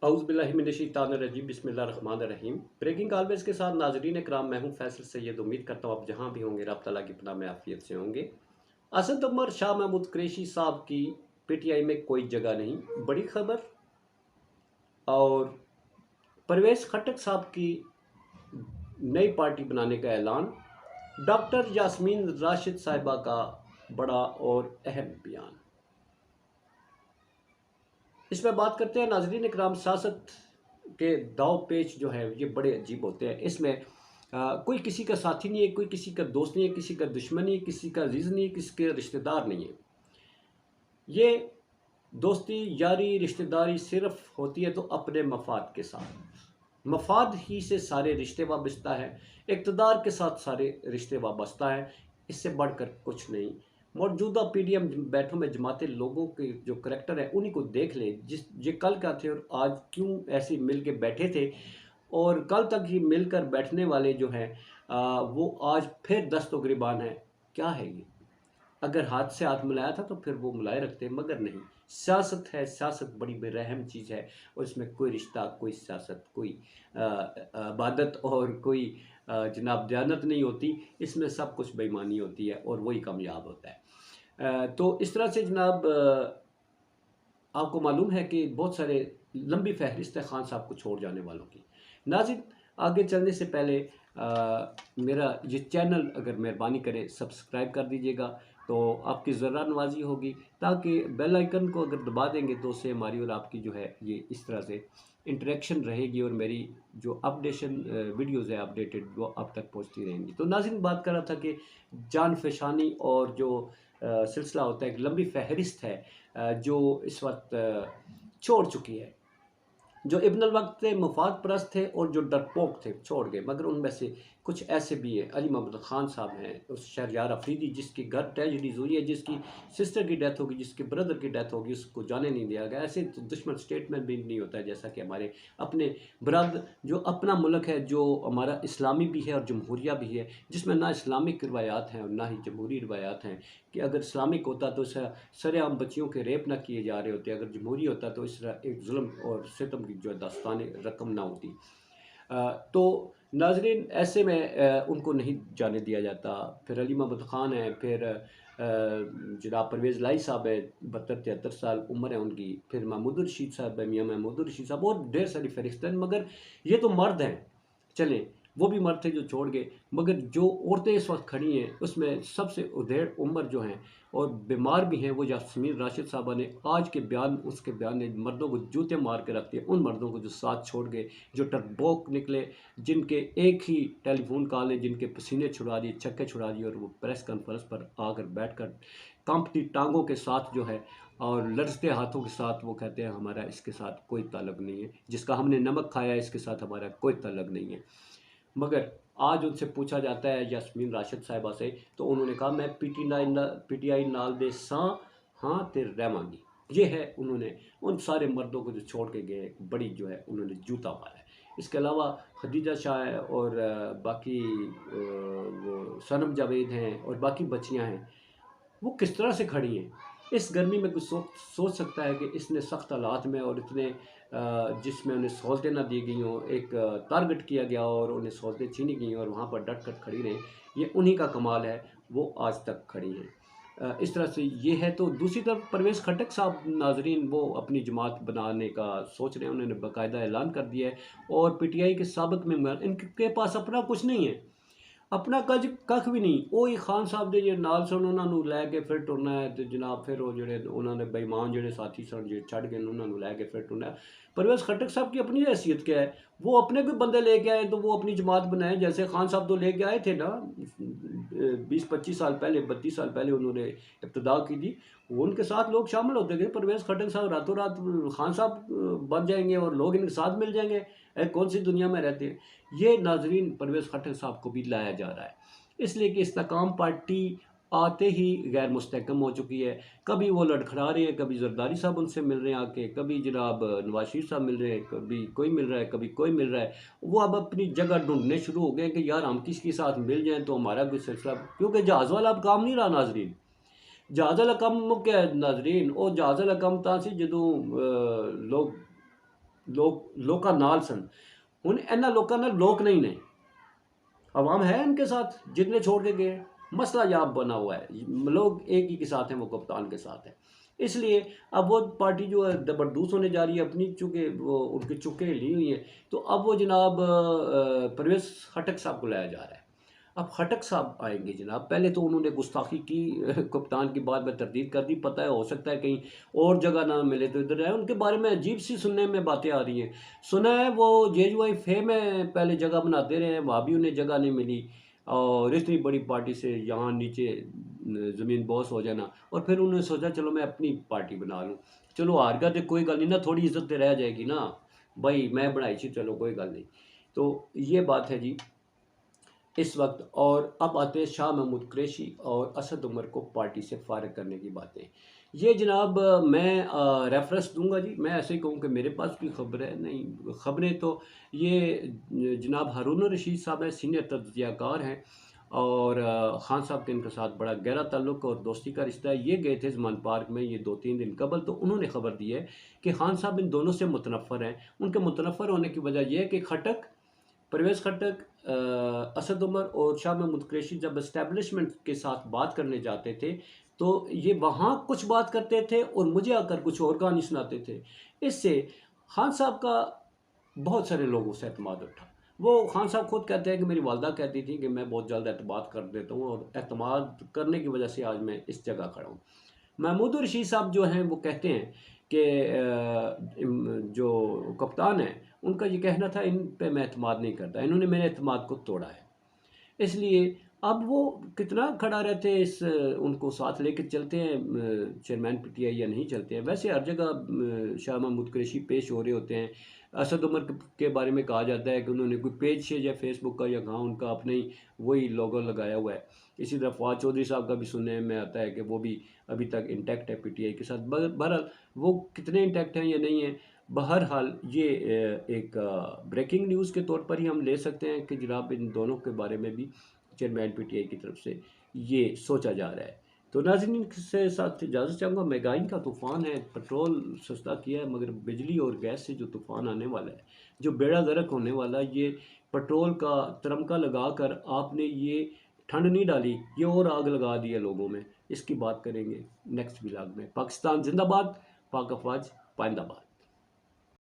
औज़ुबिल्लाहिमिनश्शैतानिर्रजीम बिस्मिल्लाहिर्रहमानिर्रहीम। Breaking always के साथ नाज़रीन कराम, मैं हूँ फैसल सैयद। उम्मीद करता हूँ आप जहाँ भी होंगे रब तआला की पनाह में आफियत से होंगे। असद उमर शाह महमूद कुरैशी साहब की पीटीआई में कोई जगह नहीं, बड़ी खबर। और परवेज़ खट्टक साहब की नई पार्टी बनाने का ऐलान। डॉक्टर यास्मीन राशिद साहिबा का बड़ा और अहम बयान। इसमें बात करते हैं नाज़रीन इकराम। सियासत के दाव पेच जो है ये बड़े अजीब होते हैं। इसमें कोई किसी का साथी नहीं है, कोई किसी का दोस्त नहीं है, किसी का दुश्मन नहीं है, किसी का अजीज़ नहीं है, किसी के रिश्तेदार नहीं है। ये दोस्ती यारी रिश्तेदारी सिर्फ होती है तो अपने मफाद के साथ। मफाद ही से सारे रिश्ते वाबस्ता है, इक़्तिदार के साथ सारे रिश्ते वाबस्ता है, इससे बढ़कर कुछ नहीं। मौजूदा पीडीएम बैठों में जमाते लोगों के जो करैक्टर है उन्हीं को देख ले, जिस ये कल का थे और आज क्यों ऐसे मिल के बैठे थे। और कल तक ही मिलकर बैठने वाले जो हैं वो आज फिर दस्तो गिरबान है। क्या है ये? अगर हाथ से हाथ मिलाया था तो फिर वो मिलाए रखते, मगर नहीं। सियासत है, सियासत बड़ी बेरहम चीज़ है और इसमें कोई रिश्ता, कोई सियासत, कोई इबादत और कोई जनाब दयानत नहीं होती। इसमें सब कुछ बेईमानी होती है और वही कामयाब होता है। तो इस तरह से जनाब आपको मालूम है कि बहुत सारे लंबी फहरिस्त है खान साहब को छोड़ जाने वालों की। नाज़रीन, आगे चलने से पहले मेरा ये चैनल अगर मेहरबानी करें सब्सक्राइब कर दीजिएगा तो आपकी ज़रा नवाजी होगी, ताकि बेल आइकन को अगर दबा देंगे तो उससे हमारी और आपकी जो है ये इस तरह से इंटरेक्शन रहेगी और मेरी जो अपडेशन वीडियोज़ है अपडेटेड वो आप तक पहुँचती रहेंगी। तो नाज़रीन, बात कर रहा था कि जान फ़शानी और जो सिलसिला होता है, एक लंबी फहरिस्त है जो इस वक्त छोड़ चुकी है। जो इब्न वक्त थे, मुफाद परस्त थे और जो डरपोक थे छोड़ गए, मगर उनमें से कुछ ऐसे भी है। अली मोहम्मद खान साहब हैं, उस शहरयार अफरीदी जिसकी घर ट्रेजिडीज हुई है, जिसकी सिस्टर की डेथ होगी, जिसके ब्रदर की डेथ होगी, उसको जाने नहीं दिया गया। ऐसे तो दुश्मन स्टेटमेंट भी नहीं होता है, जैसा कि हमारे अपने ब्रदर जो अपना मुल्क है, जो हमारा इस्लामी भी है और जमहूरिया भी है, जिसमें ना इस्लामिक रवायात हैं और ना ही जमहूरी रवायात हैं। कि अगर इस्लामिक होता तो सरेआम बच्चियों के रेप ना किए जा रहे होते, अगर जमहूरी होता तो इस तरह एक जुल्म और सितम की जो दास्तान रकम ना होती। तो नाजरीन, ऐसे में उनको नहीं जाने दिया जाता। फिर अली मोहम्मद ख़ान है, फिर जनाब परवेज़ लाई साहब है, 72-73 साल उम्र है उनकी। फिर महमूद रशीद साहब है, मियाँ महमूद रशीद साहब, और ढेर सारी फहरिस्त हैं। मगर ये तो मर्द हैं, चलें वो भी मर्द थे जो छोड़ गए। मगर जो औरतें इस वक्त खड़ी हैं उसमें सबसे उधेड़ उम्र जो हैं और बीमार भी हैं वो यास्मीन राशिद साहबा ने आज के बयान, उसके बयान ने मर्दों को जूते मार के रख दिए। उन मर्दों को जो साथ छोड़ गए, जो टरबोक निकले, जिनके एक ही टेलीफोन कॉल है, जिनके पसीने छुड़ा दिए, चक्के छुड़ा दिए, और वो प्रेस कॉन्फ्रेंस पर आकर बैठकर कांपती टांगों के साथ जो है और लरजते हाथों के साथ वो कहते हैं हमारा इसके साथ कोई ताल्लुक नहीं है, जिसका हमने नमक खाया इसके साथ हमारा कोई ताल्लुक नहीं है। मगर आज उनसे पूछा जाता है यास्मीन राशिद साहिबा से, तो उन्होंने कहा मैं पीटीआई नाल दे सां हाँ ते रहवांगी। ये है, उन्होंने उन सारे मर्दों को जो छोड़ के गए बड़ी जो है उन्होंने जूता मारा है। इसके अलावा खदीजा शाह है और बाकी वो सनम जावेद हैं और बाकी बच्चियां हैं, वो किस तरह से खड़ी हैं। इस गर्मी में कुछ सोच सकता है कि इसने सख्त हालात में और इतने जिसमें उन्हें सहूलतें ना दी गई हों, एक टारगेट किया गया और उन्हें सहूलतें छीनी गई और वहाँ पर डट कर खड़ी रहें, ये उन्हीं का कमाल है, वो आज तक खड़ी हैं। इस तरह से ये है। तो दूसरी तरफ परवेज़ खट्टक साहब नाजरीन, वो अपनी जमात बनाने का सोच रहे हैं, उन्होंने बाकायदा ऐलान कर दिया है। और पीटीआई के साबिक मेंबर, इनके पास अपना कुछ नहीं है, अपना कख भी नहीं। ਉਹ ਹੀ ਖਾਨ ਸਾਹਿਬ ਦੇ ਜਿਹੜੇ ਨਾਲ ਸਨ ਉਹਨਾਂ ਨੂੰ ਲੈ ਕੇ ਫਿਰ ਟੁਰਨਾ ਹੈ ਤੇ ਜਨਾਬ ਫਿਰ ਉਹ ਜਿਹੜੇ ਉਹਨਾਂ ਦੇ ਬੇਈਮਾਨ ਜਿਹੜੇ ਸਾਥੀ ਸਨ ਜਿਹੜੇ ਛੱਡ गए उन्होंने लै के फिर टुरना है। परवेज़ खट्टक साहब की अपनी हैसियत क्या है, वो अपने कोई बंदे लेके आए तो वो अपनी जमात बनाए। जैसे खान साहब तो लेके आए थे ना 20-25 साल पहले, 32 साल पहले उन्होंने इब्तदा की थी, उनके साथ लोग शामिल होते गए। परवेज़ खट्टक साहब रातों रात खान साहब बन जाएंगे और लोग इनके साथ मिल जाएंगे। कौन सी दुनिया में रहते हैं। ये नाजरीन परवेज़ खट्टक साहब को भी लाया जा रहा है इसलिए कि इस्तेकाम पार्टी आते ही गैर मुस्तहकम हो चुकी है। कभी वो लड़खड़ा रहे हैं, कभी जरदारी साहब उनसे मिल रहे हैं आके, कभी जनाब नवाज शरीफ साहब मिल रहे हैं, कभी कोई मिल रहा है, कभी कोई मिल रहा है। वो अब अपनी जगह ढूंढने शुरू हो गए कि यार हम किसके साथ मिल जाएं तो हमारा कोई सिलसिला, क्योंकि जहाज़ वाला अब काम नहीं रहा नाजरीन। जहाज़ वाला काम मुक गया नाजरीन। और जहाज़ वाला काम था सी जो लोग लोका नाल सन हुन इन्हां लोकां नाल लोक नहीं ने, अवाम है इनके साथ जितने छोड़ के गए। मसला यहाँ बना हुआ है, लोग एक ही के साथ हैं, वो कप्तान के साथ है। इसलिए अब वो पार्टी जो है दबरदूस होने जा रही है अपनी, चूँकि वो उनकी चुक्के ली हुई हैं, तो अब वो जनाब परवेज़ खटक साहब को लाया जा रहा है। अब खटक साहब आएंगे जनाब, पहले तो उन्होंने गुस्ताखी की कप्तान की बात में तरदीद कर दी, पता है हो सकता है कहीं और जगह ना मिले तो इधर आए। उनके बारे में अजीब सी सुनने में बातें आ रही हैं। सुना है वो जेजुआई फे में पहले जगह बनाते रहे हैं, वहाँ भी उन्हें जगह नहीं मिली, और इतनी बड़ी पार्टी से यहाँ नीचे ज़मीन बॉस हो जाना, और फिर उन्होंने सोचा चलो मैं अपनी पार्टी बना लूँ। चलो हार गया तो कोई गल नहीं ना, थोड़ी इज्जत तो रह जाएगी ना भाई, मैं बनाई थी, चलो कोई गल नहीं। तो ये बात है जी इस वक्त। और अब आते हैं शाह महमूद कुरैशी और असद उमर को पार्टी से फारिग करने की बातें। ये जनाब मैं रेफरेंस दूंगा जी, मैं ऐसे ही कहूँ कि मेरे पास भी खबर है नहीं, खबरें तो ये जनाब हारून रशीद साहब हैं, सीनियर तज्ज़ियाकार हैं, और ख़ान साहब के इनके साथ बड़ा गहरा ताल्लुक़ और दोस्ती का रिश्ता है। ये गए थे ज़मान पार्क में ये 2-3 दिन कबल, तो उन्होंने ख़बर दी है कि ख़ान साहब इन दोनों से मुतनफ़र हैं। उनके मुतनफ़र होने की वजह यह है कि खटक, परवेज़ खटक, असद उमर और शाह महमूद कुरैशी जब इस्टेब्लिशमेंट के साथ बात करने जाते थे तो ये वहाँ कुछ बात करते थे और मुझे आकर कुछ और कहानी सुनाते थे। इससे खान साहब का बहुत सारे लोगों से एतमाद उठा। वो खान साहब खुद कहते हैं कि मेरी वालदा कहती थी कि मैं बहुत जल्द एतमाद कर देता हूँ, और एतमाद करने की वजह से आज मैं इस जगह खड़ा हूँ। महमूद रशीद साहब जो हैं वो कहते हैं कि जो कप्तान है उनका ये कहना था इन पे मैं एतमाद नहीं करता, इन्होंने मेरे एतमाद को तोड़ा है। इसलिए अब वो कितना खड़ा रहते हैं, इस उनको साथ लेकर चलते हैं चेयरमैन पीटीआई या नहीं चलते हैं। वैसे हर जगह शाह महमूद कुरैशी पेश हो रहे होते हैं। असद उमर के बारे में कहा जाता है कि उन्होंने कोई पेज शेज या फेसबुक का या कहाँ उनका अपने ही वही लोगो लगाया हुआ है। इसी तरह फवाद चौधरी साहब का भी सुनने में आता है कि वो भी अभी तक इंटैक्ट है पीटीआई के साथ। बहरहाल वो कितने इंटैक्ट हैं या नहीं है, बहरहाल ये एक ब्रेकिंग न्यूज़ के तौर पर ही हम ले सकते हैं कि जनाब इन दोनों के बारे में भी चेयरमैन पीटीआई की तरफ से ये सोचा जा रहा है। तो नाज़रीन से साथ इजाज़त चाहूँगा। महंगाई का तूफ़ान है, पेट्रोल सस्ता किया है, मगर बिजली और गैस से जो तूफ़ान आने वाला है, जो बेड़ा गर्क होने वाला है, ये पेट्रोल का तमगा लगा कर आपने ये ठंड नहीं डाली, ये और आग लगा दी है लोगों में। इसकी बात करेंगे नेक्स्ट व्लॉग में। पाकिस्तान जिंदाबाद, पाक अफवाज पाइंदाबाद।